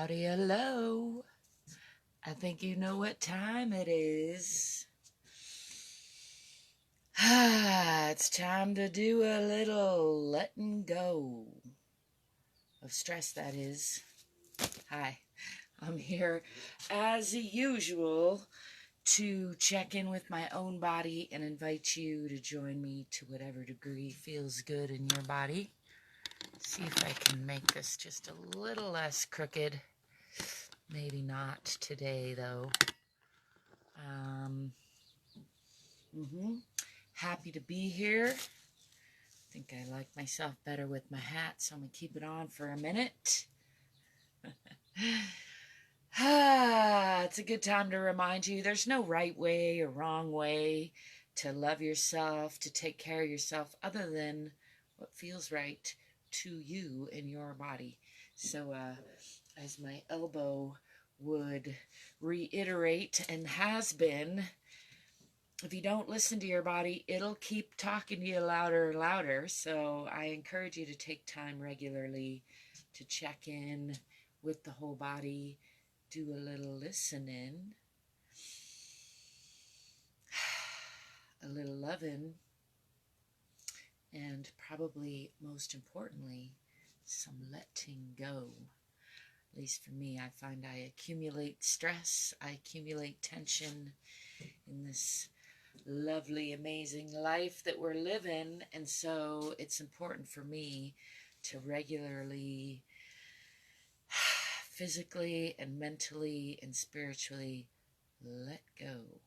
Howdy, hello. I think you know what time it is. It's time to do a little letting go of stress, that is. Hi, I'm here as usual to check in with my own body and invite you to join me to whatever degree feels good in your body. See if I can make this just a little less crooked. Maybe not today, though. Happy to be here. I think I like myself better with my hat, so I'm going to keep it on for a minute. It's a good time to remind you there's no right way or wrong way to love yourself, to take care of yourself, other than what feels right to you in your body. So, as my elbow would reiterate and has been, if you don't listen to your body, it'll keep talking to you louder and louder. So I encourage you to take time regularly to check in with the whole body, do a little listening, a little loving, and probably most importantly, some letting go. At least for me, I find I accumulate stress, I accumulate tension in this lovely, amazing life that we're living, and so it's important for me to regularly, physically and mentally and spiritually let go.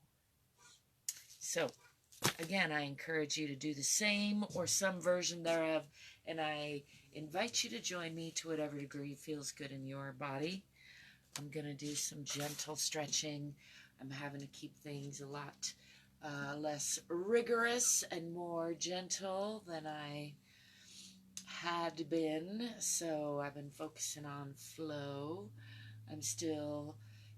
So again, I encourage you to do the same or some version thereof, and I invite you to join me to whatever degree feels good in your body. I'm going to do some gentle stretching. I'm having to keep things a lot less rigorous and more gentle than I had been. So I've been focusing on flow. I'm still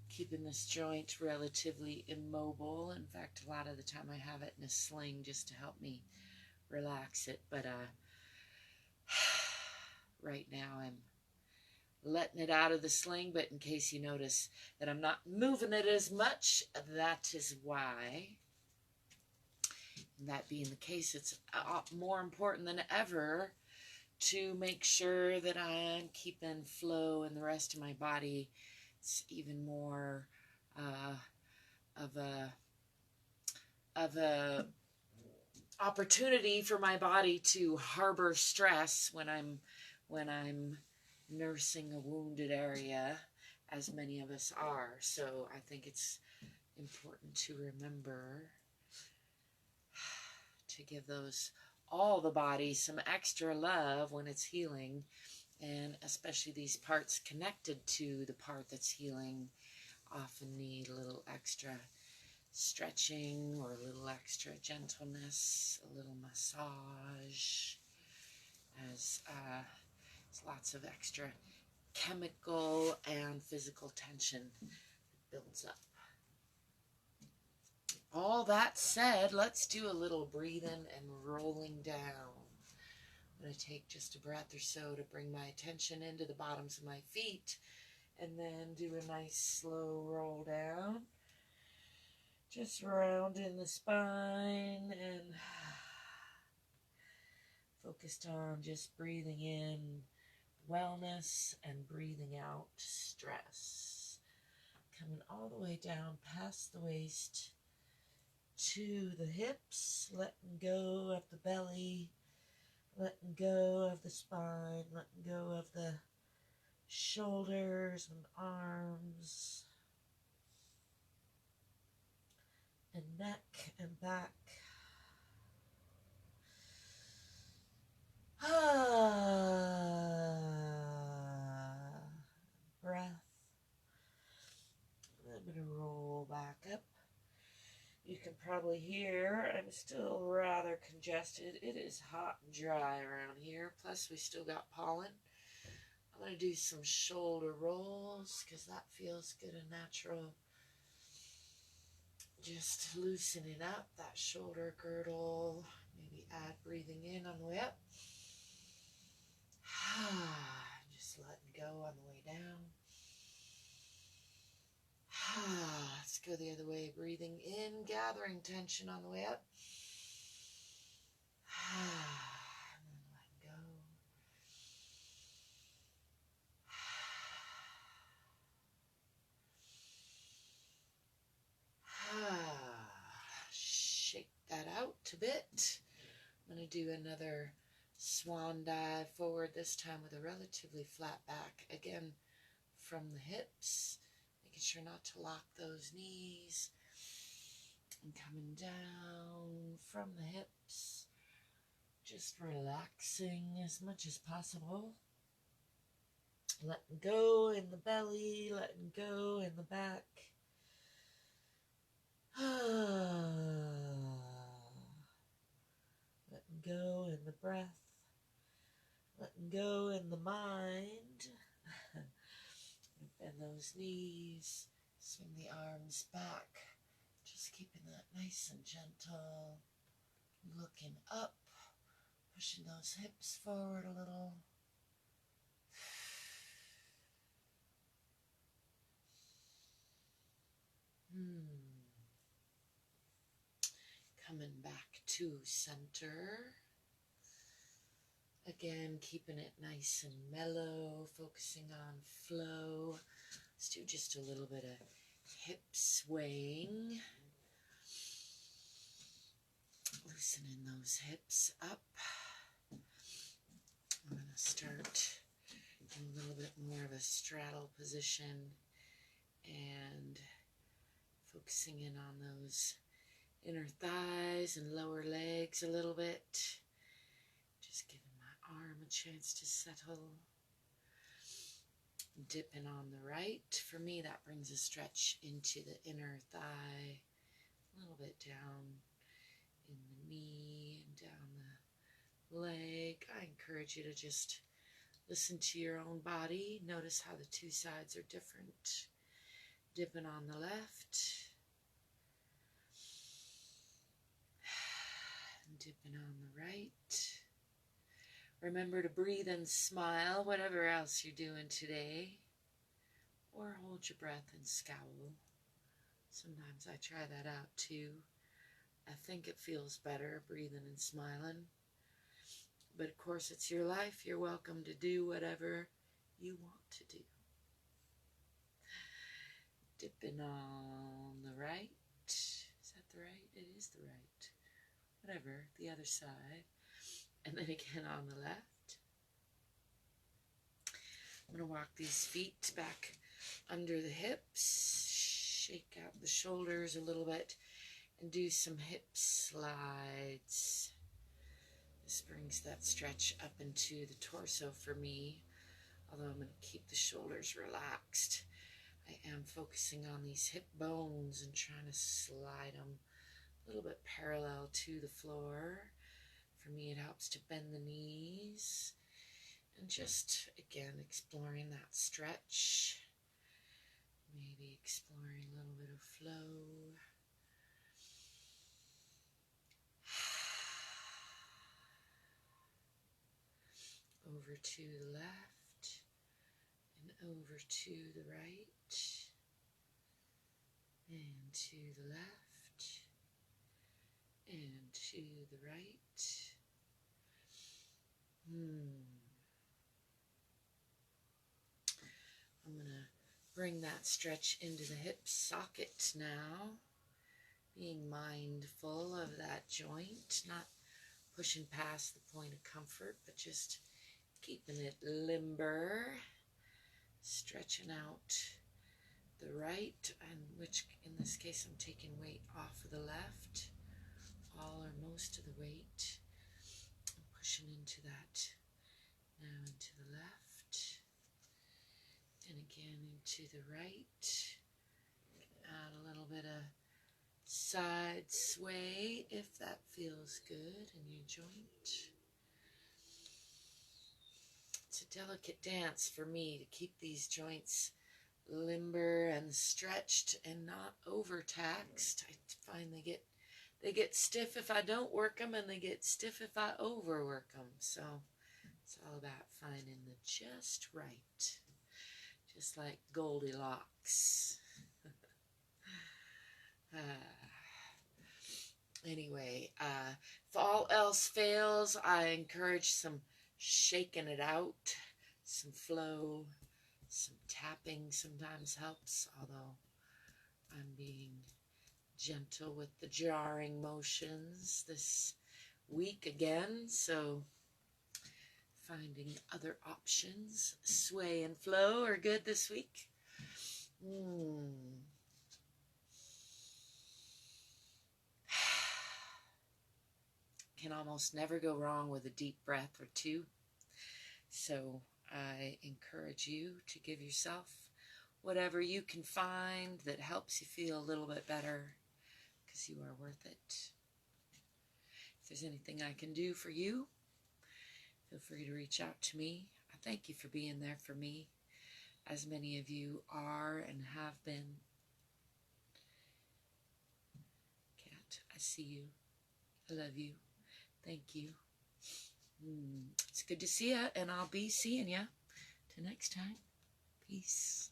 keeping this joint relatively immobile. In fact, a lot of the time I have it in a sling just to help me relax it. But right now I'm letting it out of the sling, but in case you notice that I'm not moving it as much, that is why. And that being the case, it's more important than ever to make sure that I'm keeping flow in the rest of my body. It's even more of a opportunity for my body to harbor stress when I'm nursing a wounded area, as many of us are. So I think it's important to remember to give all the body some extra love when it's healing, and especially these parts connected to the part that's healing often need a little extra stretching or a little extra gentleness, a little massage, as lots of extra chemical and physical tension builds up. All that said, let's do a little breathing and rolling down. I'm going to take just a breath or so to bring my attention into the bottoms of my feet, and then do a nice slow roll down. Just rounding the spine and focused on just breathing in wellness and breathing out stress. Coming all the way down past the waist to the hips, letting go of the belly, letting go of the spine, letting go of the shoulders and arms and neck and back. Breath. I'm going to roll back up. You can probably hear I'm still rather congested. It is hot and dry around here. Plus, we still got pollen. I'm going to do some shoulder rolls because that feels good and natural. Just loosening up that shoulder girdle. Maybe add breathing in on the way up. Just letting go on the way down. go the other way. Breathing in, gathering tension on the way up. And then let go. Shake that out a bit. I'm going to do another swan dive forward, this time with a relatively flat back. Again, from the hips, making sure not to lock those knees. And coming down from the hips, just relaxing as much as possible. Letting go in the belly, letting go in the back. Letting go in the breath. Letting go in the mind. Bend those knees. Swing the arms back. Just keeping that nice and gentle. Looking up. Pushing those hips forward a little. Coming back to center. Again, keeping it nice and mellow, focusing on flow. Let's do just a little bit of hip swaying. Loosening those hips up. I'm going to start in a little bit more of a straddle position and focusing in on those inner thighs and lower legs a little bit. Just giving my arm a chance to settle. Dipping on the right. For me, that brings a stretch into the inner thigh, a little bit down in the knee and down the leg. I encourage you to just listen to your own body. Notice how the two sides are different. Dipping on the left. And dipping on the right. Remember to breathe and smile, whatever else you're doing today. Or hold your breath and scowl. Sometimes I try that out too. I think it feels better, breathing and smiling. But of course, it's your life. You're welcome to do whatever you want to do. Dipping on the right. Is that the right? It is the right. Whatever, the other side. And then again on the left. I'm going to walk these feet back under the hips. Shake out the shoulders a little bit. And do some hip slides. This brings that stretch up into the torso for me. Although I'm going to keep the shoulders relaxed. I am focusing on these hip bones and trying to slide them a little bit parallel to the floor. For me, it helps to bend the knees and just, again, exploring that stretch. Maybe exploring a little bit of flow. Over to the left and over to the right and to the left and to the right. I'm going to bring that stretch into the hip socket now, being mindful of that joint, not pushing past the point of comfort, but just keeping it limber, stretching out the right, and which in this case I'm taking weight off of the left, all or most of the weight. I'm pushing into that now, into the left, and again into the right. Add a little bit of side sway if that feels good in your joint. It's a delicate dance for me to keep these joints limber and stretched and not overtaxed. I find they get stiff if I don't work them, and they get stiff if I overwork them. So it's all about finding the just right, just like Goldilocks. Anyway, if all else fails, I encourage some shaking it out, some flow, some tapping sometimes helps, although I'm being gentle with the jarring motions this week again, so finding other options. Sway and flow are good this week. Can almost never go wrong with a deep breath or two. So I encourage you to give yourself whatever you can find that helps you feel a little bit better, because you are worth it. If there's anything I can do for you, feel free to reach out to me. I thank you for being there for me, as many of you are and have been. Cat, I see you. I love you. Thank you. It's good to see you, and I'll be seeing you. Till next time. Peace.